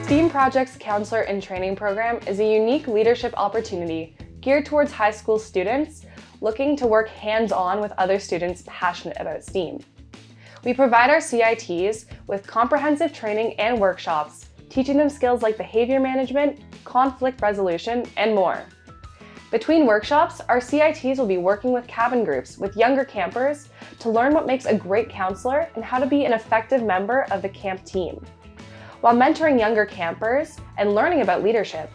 STEAM Project's Counselor in Training program is a unique leadership opportunity geared towards high school students looking to work hands-on with other students passionate about STEAM. We provide our CITs with comprehensive training and workshops, teaching them skills like behavior management, conflict resolution, and more. Between workshops, our CITs will be working with cabin groups with younger campers to learn what makes a great counselor and how to be an effective member of the camp team. While mentoring younger campers and learning about leadership,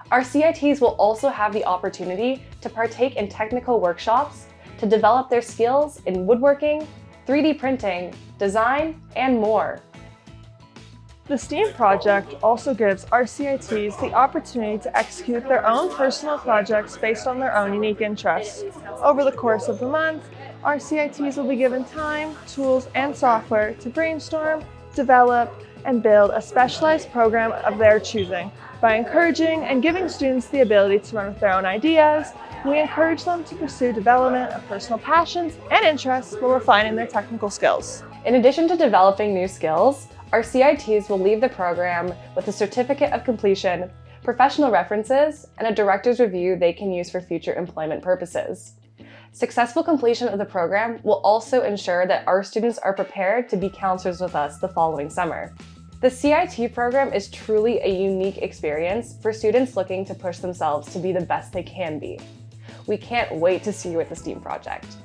our CITs will also have the opportunity to partake in technical workshops to develop their skills in woodworking, 3D printing, design, and more. The STEAM project also gives our CITs the opportunity to execute their own personal projects based on their own unique interests. Over the course of the month, our CITs will be given time, tools, and software to brainstorm, develop, and build a specialized program of their choosing. By encouraging and giving students the ability to run with their own ideas, we encourage them to pursue development of personal passions and interests while refining their technical skills. In addition to developing new skills, our CITs will leave the program with a certificate of completion, professional references, and a director's review they can use for future employment purposes. Successful completion of the program will also ensure that our students are prepared to be counselors with us the following summer. The CIT program is truly a unique experience for students looking to push themselves to be the best they can be. We can't wait to see you at the STEAM project.